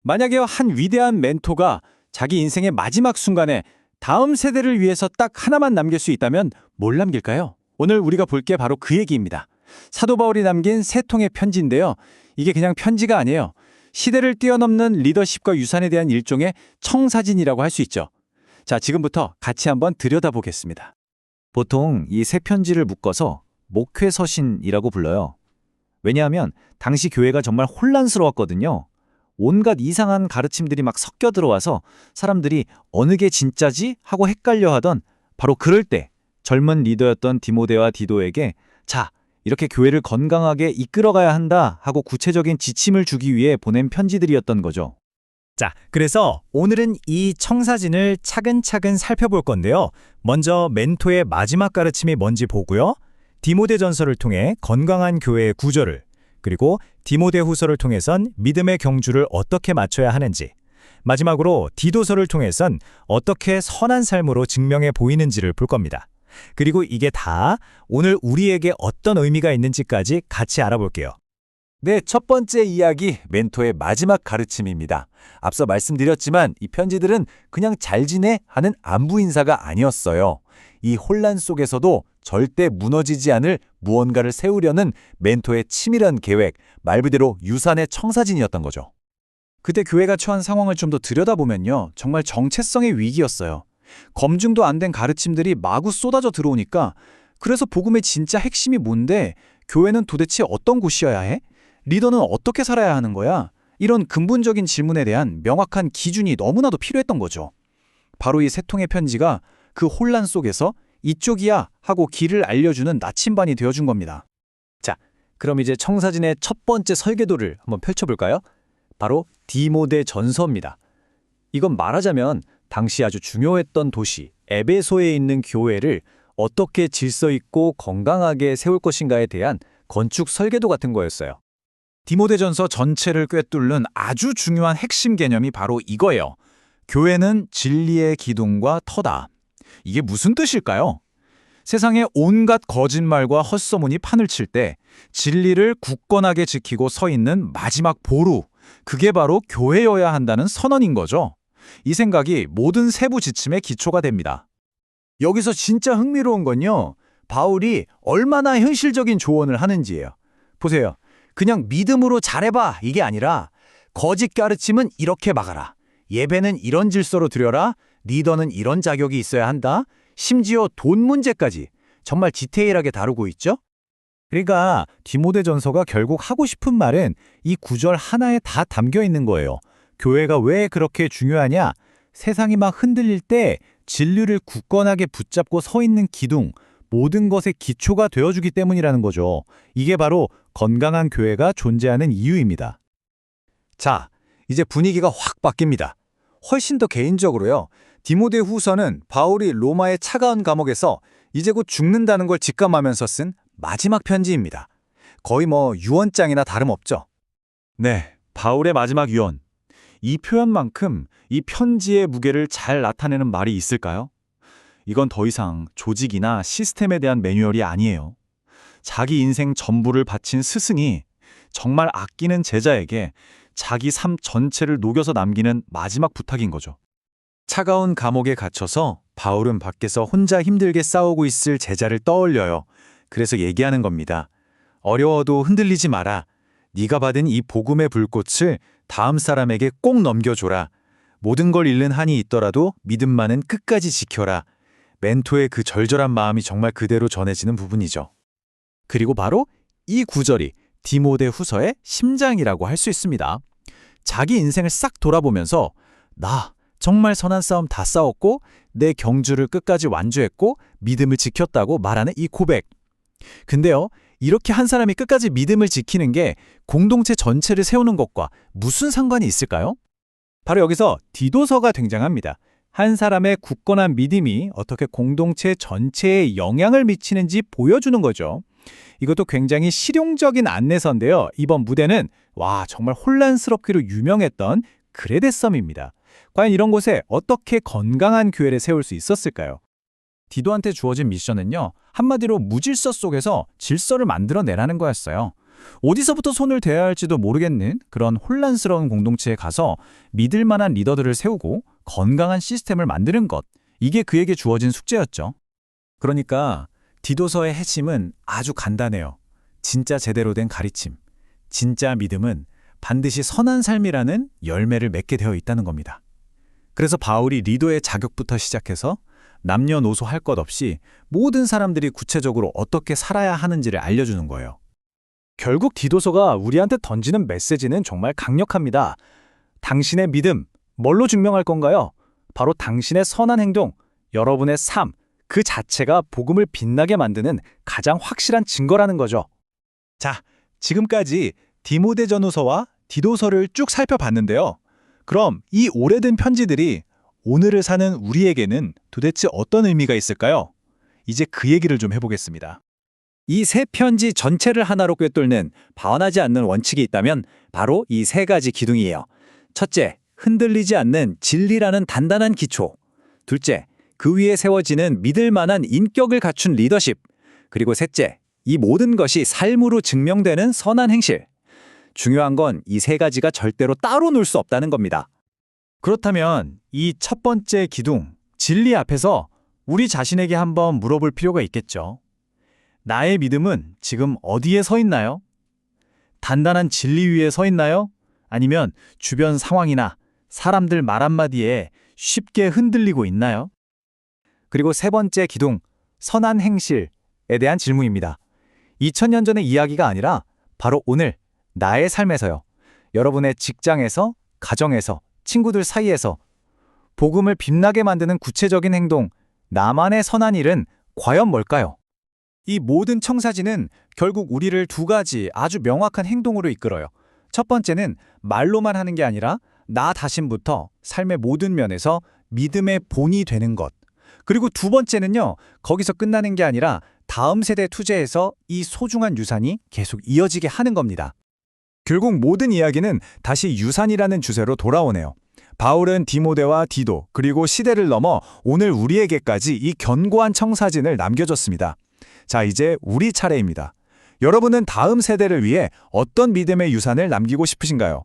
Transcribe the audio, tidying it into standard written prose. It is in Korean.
만약에 한 위대한 멘토가 자기 인생의 마지막 순간에 다음 세대를 위해서 딱 하나만 남길 수 있다면 뭘 남길까요? 오늘 우리가 볼 게 바로 그 얘기입니다. 사도 바울이 남긴 세 통의 편지인데요. 이게 그냥 편지가 아니에요. 시대를 뛰어넘는 리더십과 유산에 대한 일종의 청사진이라고 할 수 있죠. 자, 지금부터 같이 한번 들여다보겠습니다. 보통 이 세 편지를 묶어서 목회서신이라고 불러요. 왜냐하면 당시 교회가 정말 혼란스러웠거든요. 온갖 이상한 가르침들이 막 섞여 들어와서 사람들이 어느 게 진짜지 하고 헷갈려 하던 바로 그럴 때 젊은 리더였던 디모데와 디도에게 자, 이렇게 교회를 건강하게 이끌어가야 한다 하고 구체적인 지침을 주기 위해 보낸 편지들이었던 거죠. 자, 그래서 오늘은 이 청사진을 차근차근 살펴볼 건데요. 먼저 멘토의 마지막 가르침이 뭔지 보고요. 디모데전서를 통해 건강한 교회의 구조를, 그리고 디모데후서를 통해선 믿음의 경주를 어떻게 맞춰야 하는지, 마지막으로 디도서를 통해선 어떻게 선한 삶으로 증명해 보이는지를 볼 겁니다. 그리고 이게 다 오늘 우리에게 어떤 의미가 있는지까지 같이 알아볼게요. 네, 첫 번째 이야기, 멘토의 마지막 가르침입니다. 앞서 말씀드렸지만 이 편지들은 그냥 잘 지내 하는 안부 인사가 아니었어요. 이 혼란 속에서도 절대 무너지지 않을 무언가를 세우려는 멘토의 치밀한 계획, 말 그대로 유산의 청사진이었던 거죠. 그때 교회가 처한 상황을 좀 더 들여다보면요. 정말 정체성의 위기였어요. 검증도 안 된 가르침들이 마구 쏟아져 들어오니까 그래서 복음의 진짜 핵심이 뭔데 교회는 도대체 어떤 곳이어야 해? 리더는 어떻게 살아야 하는 거야? 이런 근본적인 질문에 대한 명확한 기준이 너무나도 필요했던 거죠. 바로 이 세 통의 편지가 그 혼란 속에서 이쪽이야 하고 길을 알려주는 나침반이 되어준 겁니다. 자, 그럼 이제 청사진의 첫 번째 설계도를 한번 펼쳐볼까요? 바로 디모데 전서입니다. 이건 말하자면 당시 아주 중요했던 도시 에베소에 있는 교회를 어떻게 질서 있고 건강하게 세울 것인가에 대한 건축 설계도 같은 거였어요. 디모데전서 전체를 꿰뚫는 아주 중요한 핵심 개념이 바로 이거예요. 교회는 진리의 기둥과 터다. 이게 무슨 뜻일까요? 세상에 온갖 거짓말과 헛소문이 판을 칠 때 진리를 굳건하게 지키고 서 있는 마지막 보루, 그게 바로 교회여야 한다는 선언인 거죠. 이 생각이 모든 세부 지침의 기초가 됩니다. 여기서 진짜 흥미로운 건요, 바울이 얼마나 현실적인 조언을 하는지예요. 보세요. 그냥 믿음으로 잘해봐 이게 아니라 거짓 가르침은 이렇게 막아라. 예배는 이런 질서로 드려라. 리더는 이런 자격이 있어야 한다. 심지어 돈 문제까지 정말 디테일하게 다루고 있죠? 그러니까 디모데전서가 결국 하고 싶은 말은 이 구절 하나에 다 담겨 있는 거예요. 교회가 왜 그렇게 중요하냐? 세상이 막 흔들릴 때 진리를 굳건하게 붙잡고 서 있는 기둥, 모든 것의 기초가 되어주기 때문이라는 거죠. 이게 바로 건강한 교회가 존재하는 이유입니다. 자, 이제 분위기가 확 바뀝니다. 훨씬 더 개인적으로요. 디모데 후서는 바울이 로마의 차가운 감옥에서 이제 곧 죽는다는 걸 직감하면서 쓴 마지막 편지입니다. 거의 유언장이나 다름없죠. 네, 바울의 마지막 유언. 이 표현만큼 이 편지의 무게를 잘 나타내는 말이 있을까요? 이건 더 이상 조직이나 시스템에 대한 매뉴얼이 아니에요. 자기 인생 전부를 바친 스승이 정말 아끼는 제자에게 자기 삶 전체를 녹여서 남기는 마지막 부탁인 거죠. 차가운 감옥에 갇혀서 바울은 밖에서 혼자 힘들게 싸우고 있을 제자를 떠올려요. 그래서 얘기하는 겁니다. 어려워도 흔들리지 마라. 네가 받은 이 복음의 불꽃을 다음 사람에게 꼭 넘겨줘라. 모든 걸 잃는 한이 있더라도 믿음만은 끝까지 지켜라. 멘토의 그 절절한 마음이 정말 그대로 전해지는 부분이죠. 그리고 바로 이 구절이 디모데 후서의 심장이라고 할 수 있습니다. 자기 인생을 싹 돌아보면서 나 정말 선한 싸움 다 싸웠고 내 경주를 끝까지 완주했고 믿음을 지켰다고 말하는 이 고백. 근데요, 이렇게 한 사람이 끝까지 믿음을 지키는 게 공동체 전체를 세우는 것과 무슨 상관이 있을까요? 바로 여기서 디도서가 등장합니다. 한 사람의 굳건한 믿음이 어떻게 공동체 전체에 영향을 미치는지 보여주는 거죠. 이것도 굉장히 실용적인 안내서인데요. 이번 무대는 정말 혼란스럽기로 유명했던 그레데섬입니다. 과연 이런 곳에 어떻게 건강한 교회를 세울 수 있었을까요? 디도한테 주어진 미션은요, 한마디로 무질서 속에서 질서를 만들어내라는 거였어요. 어디서부터 손을 대야 할지도 모르겠는 그런 혼란스러운 공동체에 가서 믿을 만한 리더들을 세우고 건강한 시스템을 만드는 것. 이게 그에게 주어진 숙제였죠. 그러니까 디도서의 핵심은 아주 간단해요. 진짜 제대로 된 가르침, 진짜 믿음은 반드시 선한 삶이라는 열매를 맺게 되어 있다는 겁니다. 그래서 바울이 리더의 자격부터 시작해서 남녀노소 할 것 없이 모든 사람들이 구체적으로 어떻게 살아야 하는지를 알려주는 거예요. 결국 디도서가 우리한테 던지는 메시지는 정말 강력합니다. 당신의 믿음, 뭘로 증명할 건가요? 바로 당신의 선한 행동, 여러분의 삶, 그 자체가 복음을 빛나게 만드는 가장 확실한 증거라는 거죠. 자, 지금까지 디모데전후서와 디도서를 쭉 살펴봤는데요. 그럼 이 오래된 편지들이 오늘을 사는 우리에게는 도대체 어떤 의미가 있을까요? 이제 그 얘기를 좀 해보겠습니다. 이 세 편지 전체를 하나로 꿰뚫는 변하지 않는 원칙이 있다면 바로 이 세 가지 기둥이에요. 첫째, 흔들리지 않는 진리라는 단단한 기초. 둘째, 그 위에 세워지는 믿을 만한 인격을 갖춘 리더십. 그리고 셋째, 이 모든 것이 삶으로 증명되는 선한 행실. 중요한 건 이 세 가지가 절대로 따로 놀 수 없다는 겁니다. 그렇다면 이 첫 번째 기둥, 진리 앞에서 우리 자신에게 한번 물어볼 필요가 있겠죠. 나의 믿음은 지금 어디에 서 있나요? 단단한 진리 위에 서 있나요? 아니면 주변 상황이나 사람들 말 한마디에 쉽게 흔들리고 있나요? 그리고 세 번째 기둥, 선한 행실에 대한 질문입니다. 2000년 전의 이야기가 아니라 바로 오늘 나의 삶에서요. 여러분의 직장에서, 가정에서, 친구들 사이에서 복음을 빛나게 만드는 구체적인 행동, 나만의 선한 일은 과연 뭘까요? 이 모든 청사진은 결국 우리를 두 가지 아주 명확한 행동으로 이끌어요. 첫 번째는 말로만 하는 게 아니라 나 자신부터 삶의 모든 면에서 믿음의 본이 되는 것. 그리고 두 번째는요, 거기서 끝나는 게 아니라 다음 세대에 투자해서 이 소중한 유산이 계속 이어지게 하는 겁니다. 결국 모든 이야기는 다시 유산이라는 주제로 돌아오네요. 바울은 디모데와 디도 그리고 시대를 넘어 오늘 우리에게까지 이 견고한 청사진을 남겨줬습니다. 자, 이제 우리 차례입니다. 여러분은 다음 세대를 위해 어떤 믿음의 유산을 남기고 싶으신가요?